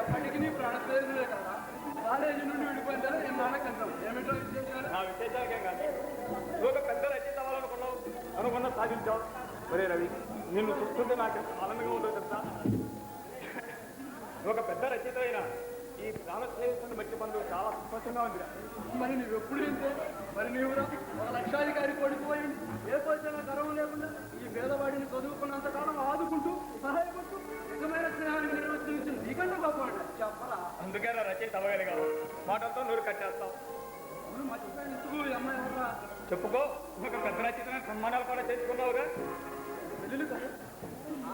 ఎప్పటికీ నీ ప్రాణప్రయోజనలే కదా. కాలేజీ నుండి విడిపోయిందని నేను నాన్నకంటాం. ఏమిటో విశేషాలు? నా విశేషాలకేం కాదు, ఒక పెద్ద రచయిత అవ్వాలనుకున్నావు, అనుకున్నా సాధించావు. ఒరే రవి, నిన్ను చూస్తుంటే నాకు ఆనందంగా ఉండదు కదా. ఒక పెద్ద రచయిత అయినా ఈ ప్రాణ స్నేహితుని మట్టి బంధువు చాలా సంతోషంగా ఉంది. మరి నువ్వు ఎప్పుడు ఇంతే? మరి నీవు ఒక లక్షాధికారి కొడుకుపోయి ఏ పోయినా గర్వం లేకుండా ఈ పేదవాడిని చదువుకున్నంత కాలం ఆదుకుంటూ సహాయపడుతూ నిజమైన స్నేహానికి నిర్వర్తించిన నీకన్నా గొప్పవాడు చెప్పరా? అందుకే రచయిత అవ్వగలిగావు. మాటలతో నూరు కట్టేస్తావు. నువ్వు మర్చిపోయిన ఎందుకు ఈ అమ్మాయి ఎవరా? చెప్పుకో. ఒక పెద్ద రచయిత సన్మానాలు కూడా చేసుకున్నావుగా. చెల్లెలు కాదు?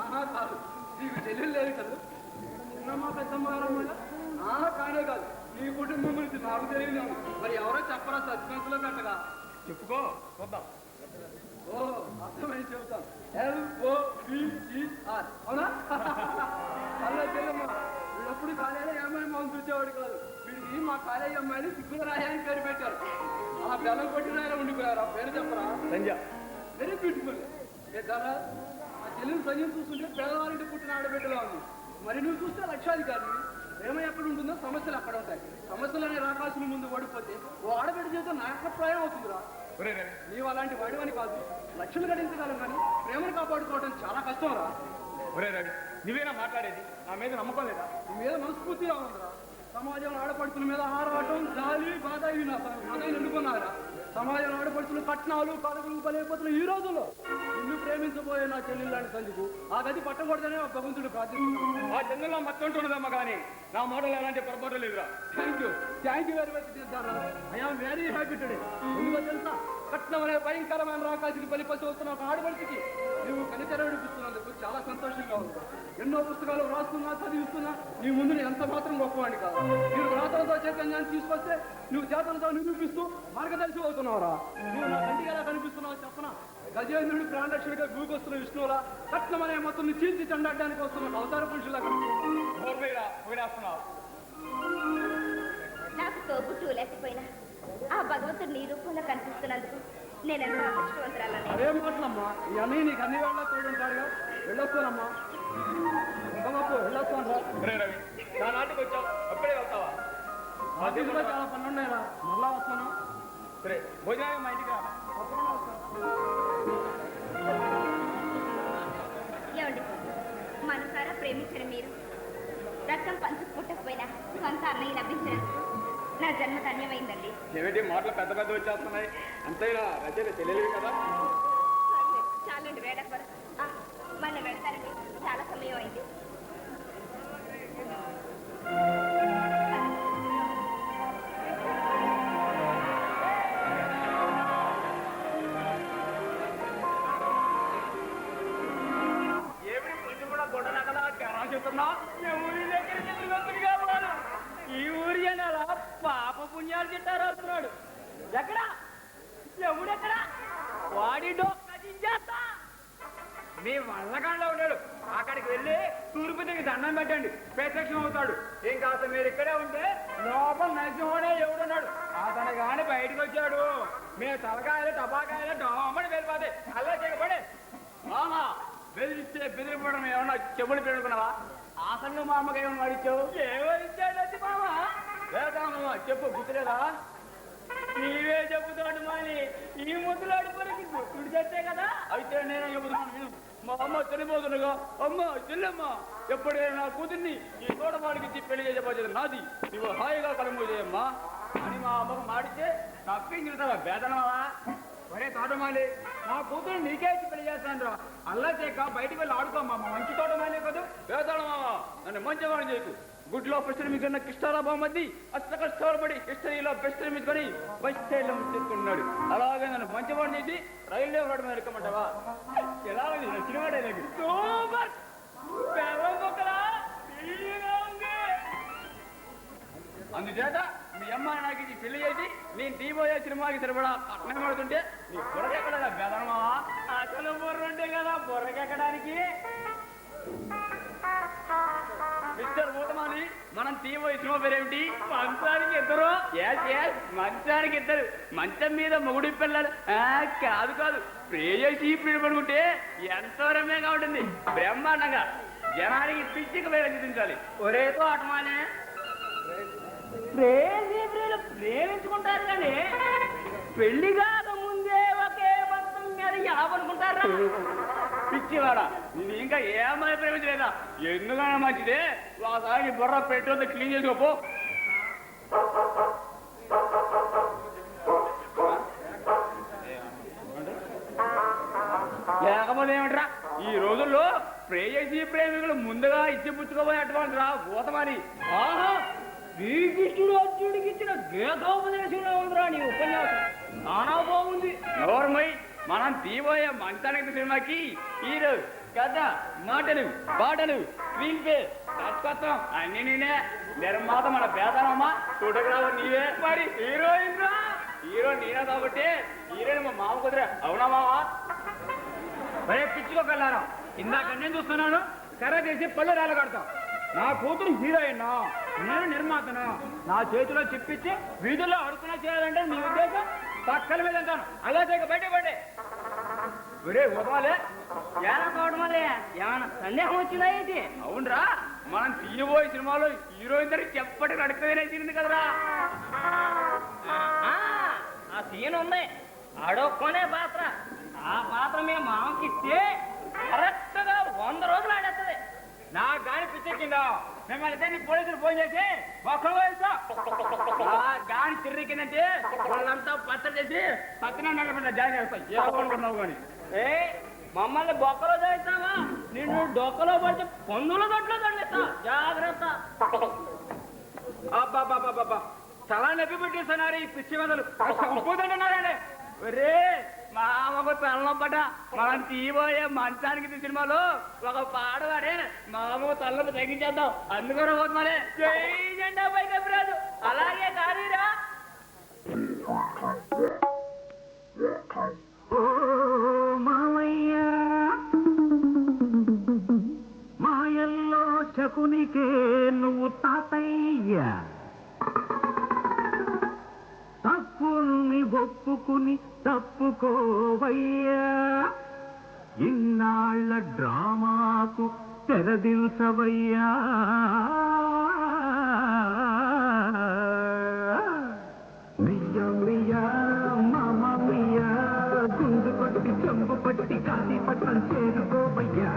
ఆహా కాదు, నీకు చెల్లెలు లేదు కదా. చిన్నమ్మ పెద్దమ్మ గారమ్మ కానే కాదు. నీ కుటుంబం గురించి నాకు తెలియదు. మరి ఎవరో చెప్పరా సస్పెన్స్ లో పెట్టగా? చెప్పుకో, చూద్దాం. ఓ అర్థమైంది, చెబుతాం. LOVER అవునా? అలా చెల్లమ్మ వీడప్పుడు కాలేజీ అమ్మాయి మాకు చూసేవాడు కాదు. వీడికి మా కాలేజీ అమ్మాయిని సిగ్గుల రాయాలని పేరు పెట్టారు. ఆ బెల్లం కొట్టిన ఆయన ఉండిపోయారు. ఆ పేరు చెప్పరా? సంజ. Very beautiful. ఏ ధర ఆ చెల్లెలు సంజయ్ చూస్తుంటే పేదవారింటి పుట్టిన ఆడబిడ్డలా ఉంది. మరి నువ్వు చూస్తే లక్షాధికారిని. ప్రేమ ఎక్కడ ఉంటుందో సమస్యలు అక్కడ ఉంటాయి. సమస్యలు అనే రాకాసుల ముందు పడిపోతే ఓ ఆడబిడ్డ జీవితం నాశప్రాయం అవుతుందిరా. నీవు అలాంటి వాడివని కాదు, లక్షలు గడించగలం కానీ ప్రేమను కాపాడుకోవడం చాలా కష్టం రా. ఒరే రవి, నువ్వేనా మాట్లాడేది? నా మీద నమ్మకం లేదా? నీ మీద మనస్ఫూర్తిగా ఉందిరా. సమాజంలో ఆడపడుతుల మీద ఆరాటం, జాలి, బాధ ఇవి నా హృదయం నిండుకున్నారా. సమాజంలో ఆడపడుతులు కట్నాలు కడుగులు బలైపోతున్న ఈ రోజుల్లో నిన్ను ప్రేమించబోయే నా చెల్లెళ్ళని సందుకు ఆ గది పట్టకూడదనే ఆ భగవంతుడు ప్రార్థిస్తున్నాడు. ఆ చెల్లెల్లో మత్తుంటుండదమ్మా, కానీ నా మోడల్ ఎలాంటి పొరపాటు లేదురా. థ్యాంక్ యూ వెరీ మచ్ చేద్దారా. I am very happy today. ఎందుకో తెలుసా? కట్నం అనే భయంకరమైన రాకాసికి బలిపసి వస్తున్న ఒక ఆడపడికి నువ్వు కనికర విడిపిస్తున్నందుకు చాలా సంతోషంగా ఉంది. ఎన్నో పుస్తకాలు రాస్తున్నా, చదివిస్తున్నా నీ ముందు ఎంత మాత్రం గొప్పవాడిని కాదు. మీరు రాతలతో చైతన్యాన్ని తీసుకొస్తే నువ్వు చేతలతో నిరూపిస్తూ మార్గదర్శి అవుతున్నావురా. నువ్వు నా కంటికి ఎలా కనిపిస్తున్నావు చెప్పనా? గజేంద్రుడి ప్రాణరక్షణగా భూకొస్తున్న విష్ణువులా కట్నం అనే మొత్తం చీల్చి చెండడానికి వస్తున్న అవతార పురుషులా నాకు తోబుట్టు లేకపోయినా ఆ భగవంతుడు నీ రూపంలో కనిపిస్తున్నందుకు నేను ఎంతో అదృష్టవంతురాలని. అదే మాటలమ్మా, ఈ అన్నయ్య నీకు అన్ని వేళ తోడుంటాడుగా. వెళ్ళొస్తానమ్మా, వెళ్ళొస్తాను రా. నా నాటికి వచ్చావు, అప్పుడే వెళ్తావా? అది కూడా చాలా పనులు ఉన్నాయా. మళ్ళా వస్తాను. సరే, భోజనానికి మా ఇంటికి రా. ఏమండి, మనసారా ప్రేమించిన మీరు రక్తం పంచుకు పుట్టకపోయినా సొంత అన్నయ్య లభించినందుకు నా జన్మ ధన్యమైందండి. ఏమిటి మాటలు పెద్ద పెద్ద వచ్చేస్తున్నాయి? అంతైనా రచయిత తెలియలేదు కదా. చాలండి వేడకూడదు. మళ్ళీ వెడతానండి, చాలా సమయం అయింది. ఈ ఊరి జనాల పాప పుణ్యాలు తిట్టారు వస్తున్నాడు. ఎక్కడా ఎవడెక్కడా? వాడి డోక్కా మీ వల్లగాంలో ఉన్నాడు. అక్కడికి వెళ్ళి తూర్పు దిగి దండం పెట్టండి, ప్రత్యక్షం అవుతాడు. ఏం కాదు, మీరు ఇక్కడే ఉంటే లోపల నరసింహుడే ఎవడున్నాడు. అతను కానీ బయటకు వచ్చాడు, మీ తలకాయలు టపాకాయలు డోమని వెళ్ళిపోతాయి. అలా చేయబడే మామా బెదిరిస్తే బెదిరిపోవడం ఏమన్నా చెవులు పెట్టుకున్నావా? ఆసన్ను మా అమ్మకి ఏమన్నా వాడిచ్చావు? ఏమడిచ్చాడు మామ? వేదామా చెప్పు, గుర్తులేదా? నీవే చెబుతాడు మాని ఈ ముద్దులాడి పనికి గుర్తుడు చేస్తే కదా. అయితే నేనే చెబుతున్నాను, మా అమ్మ చనిపోతుండగా అమ్మ చెల్లెమ్మ ఎప్పుడైనా నా కూతుర్ని ఈ తోటమాడికి ఇచ్చి పెళ్లి చేసే బాధ్యత నాది, నువ్వు హాయిగా కలుము చేయమ్మా అని మా అమ్మకు మాడితే తప్పించుతావా వేదనవా? ఒరే తోటమాలి, నా కూతురు నీకే ఇచ్చి పెళ్లి చేస్తాను రా. అల్లా చేయక బయటికి వెళ్ళి ఆడుకోమ్మా. మంచి తోటమాలే కదా వేదాడమావా, నన్ను మంచివాడిని చేయకు. గుడ్లో ప్రశ్రమికున్న కృష్ణారావు బహుమతి అష్ట కష్టాలపడి హిస్టరీలో ప్రశ్రమించుకొని వైస్టైల్లో తీసుకుంటున్నాడు. అలాగే నన్ను మంచివాడిని చేసి రైల్లో వాడు మీద ఎక్కమంటావా? ఎలా ఉంది సినిమా డైలాగ్? సూపర్. అందుచేత మీ అమ్మ నాకు ఇది పెళ్లి చేసి నేను తీపోయే సినిమాకి సరిపడా కట్నం పడుతుంటే నీ బుర్రకెక్కడ బెదరమా అసలు బుర్ర ఉంటే కదా బుర్రకెక్కడానికి మిస్టర్ ఊతమాని మనం తీపోయే సినిమా పేరేమిటి మంచానికి ఇద్దరు మంచానికి ఇద్దరు మంచం మీద మొగుడి పిల్లలు కాదు కాదు ప్రేయసి పీడు పడుకుంటే ఎంతో రమ్యంగా ఉంటుంది బ్రహ్మాండంగా జనానికి పిచ్చికి వేధించాలి ఒరేతో అటమానే ప్రేయసి ప్రియులు ప్రేమించుకుంటారు కానీ పెళ్లి కాక ముందే ఒకే మొత్తం మీద ఎలా పడుకుంటారా పిచ్చివాడా నేను ఇంకా ఏమై ప్రేమించలేదా ఎందుకన్నా మంచిదే ఒకసారి బుర్ర పెట్రోల్ క్లీన్ చేసుకోపో లేకపోతే ఏమంటారా ఈ రోజుల్లో ప్రేయసి ప్రేమికులు ముందుగా ఇచ్చి పుచ్చుకోబోయే అటువంటి రా గోతమని ఆహా శ్రీకృష్ణుడు అర్జునుడికి ఇచ్చిన గీతోపదేశంలో ఉందిరా నీ ఉపన్యాసం చాలా బాగుంది నోర్మై మనం తీబోయే మంచానికి సినిమాకి హీరో కథ మాటలు పాటలు స్క్రీన్ ప్లే తత్వత్వం అన్ని నేనే నిర్మాత మన పేదనమ్మా ఫోటోగ్రాఫర్ నీవే మరి హీరోయిన్ రా హీరో నేనే కాబట్టి హీరోయిన్ మా మామ కుదిరా అవునా మావా భయ పిచ్చుకోగలరా ఇందాక నేను చూస్తున్నాను కర్ర చేసి పళ్ళు రాళ్ళు కడతాం నా కూతురు హీరోయిన్ నేను నిర్మాతను నా చేతిలో చిప్పించి వీధుల్లో అడుగుతున్నా చేయాలంటే నీ ఉద్దేశం పక్కల మీద అంటాను అలా చేయక బయట పడే ఒరే ఉదవాలే ఏనా కావడం వల్లే ఏమన్నా సందేహం వచ్చిందా ఏంటి అవునరా మనం తీయబోయే సినిమాలో హీరోయిన్ దగ్గర చెప్పటి అడుగుతుంది కదరా ఆ సీన్ ఉంది అడొక్కనే పాత్ర ఆ పాత్ర మేము మామకిస్తే కరెక్ట్ గా 100 రోజులు ఆడేస్తుంది నా గాని పిచ్చెక్కిందా మిమ్మల్ని ఇద్దరిని పోలీసులు ఫోన్ చేసి ఒక్కరు గాని తిరిగిందంటే వాళ్ళంతా పచ్చడి చేసి పక్కన నడపండి జాయిన్ చేస్తాయి ఏమనుకున్నావు కానీ మమ్మల్ని బొక్కలో చేస్తావా నిన్ను డొక్కలో పడితే పందుల దొడ్లో తడిస్తా జాగ్రత్త అబ్బాబ్బాబ్బా చాలా నొప్పి పెట్టేస్తున్నారు ఈ పిచ్చి మెదలు సంపూతున్నారండి ఒరే మా అమ్మకు తలనొప్పట మనం తీయబోయే మంచానికి సినిమాలో ఒక పాడవాడే మా అమ్మకు తలనొప్పి తగ్గించేద్దాం అందుకని పోతున్నారే జై జెండా పైకి రాదు అలాగే కానీరా మావయ్య మాయల్లో చకునికే నువ్వు తాతయ్య తప్పుల్ని ఒప్పుకుని తప్పుకోవయ్యా ఇన్నాళ్ళ డ్రామాకు తెరదిల్చవయ్యా మియ్య మియ్య మామ మియ్య గుండు పట్టి చెంబు పట్టి కాసి పట్టం చేరుకోవయ్యా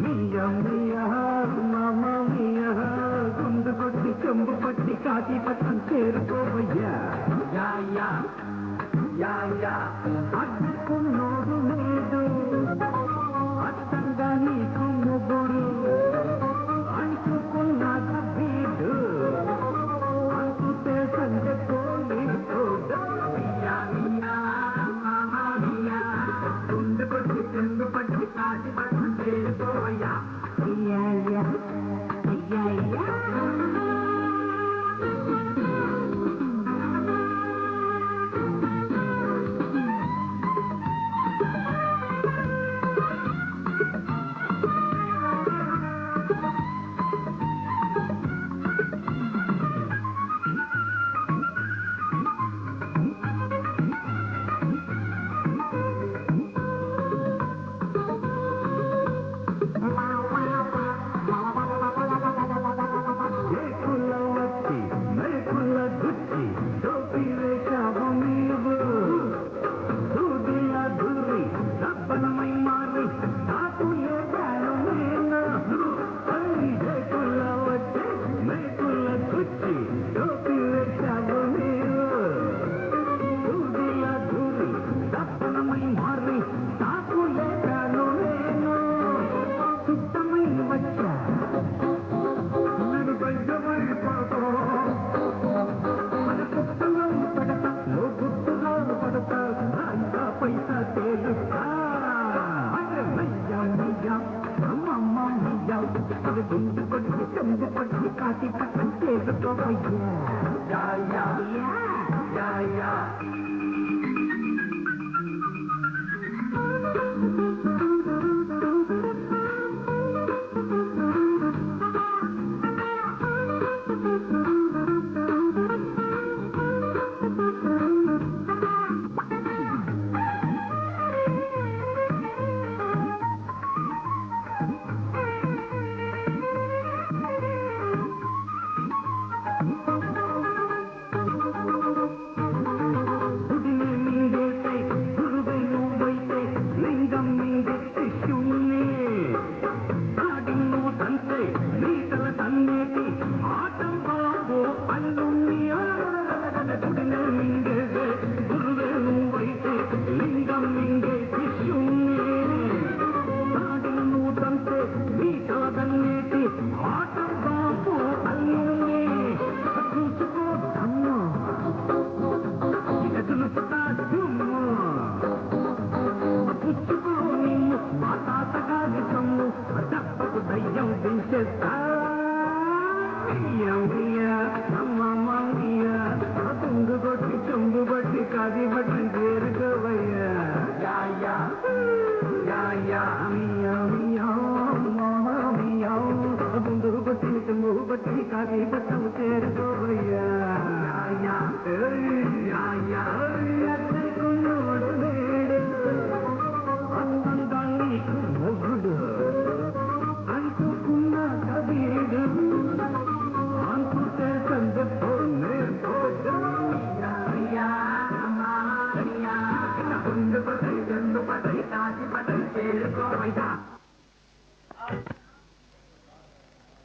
మియ్య మియ్య మామ మియ్య గుండు పట్టి చెంబు పట్టి కాసి పట్టం చేరుకోవయ్యా యా యా యా యా అడ్డుకున్నోడు లేదు అర్థంగా నీకు మొగుడు అంటుకున్నాక వీడు అంటుతే సంగతోడు గుండు పట్టి చెంగు పట్టి కాసి పట్టం చేరుకోవయ్యా అయ్యా అయ్యా చెంగు పట్టి కాసి పట్టం చేసుకోవయ్యా యా యా యా యా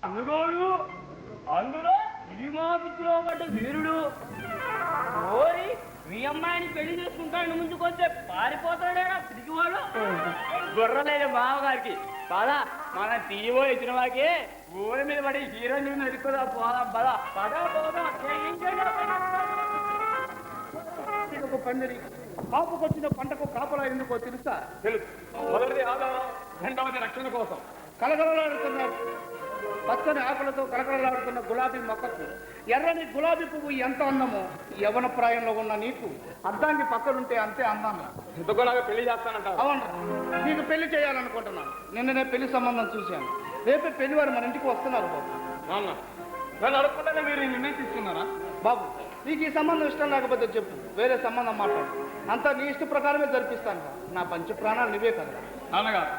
అందులోను అందులో సినిమా పిచ్చిలో పడ్డ వీరుడు ఓరి మీ అమ్మాయిని పెళ్లి చేసుకుంటాడు ముందుకొస్తే పారిపోతాడేనా పిరికివాడు బుర్రలేదు మామగారికి పద మన తీయబో ఇచ్చిన వాకి ఊరి మీద పడి హీరోయిన్ నడుపుదా పోదాం పద పోదాం ఒక పందిరి కాపుకొచ్చిన పంటకు కాపలా ఎందుకో తెలుసా? తెలుసు. మొదటిది ఆధారం, రెండవది రక్షణ కోసం. కలకలలాడుతున్న పచ్చని ఆకులతో కలకలలాడుతున్న గులాబీ మొక్కకు ఎర్రని గులాబీ పువ్వు ఎంత అందమో యవన ప్రాయంలో ఉన్న నీకు అద్దానికి పక్కనుంటే అంతే అందాము. ఇంతకులాగా పెళ్లి చేస్తానంట. అవును, నీకు పెళ్లి చేయాలనుకుంటున్నాను. నిన్ననే పెళ్లి సంబంధం చూశాను. రేపే పెళ్లి వారు మన ఇంటికి వస్తున్నారు బాబు. అవునా? నన్ను అడుగుకుంటేనే మీరు నిర్ణయం తీసుకున్నారా? బాబు, నీకు ఈ సంబంధం ఇష్టం లేకపోతే చెప్పు, వేరే సంబంధం మాట్లాడు. అంతా నీ ఇష్ట ప్రకారమే జరిపిస్తాను. నా పంచ ప్రాణాలు నువ్వే కదా. నాన్నగారు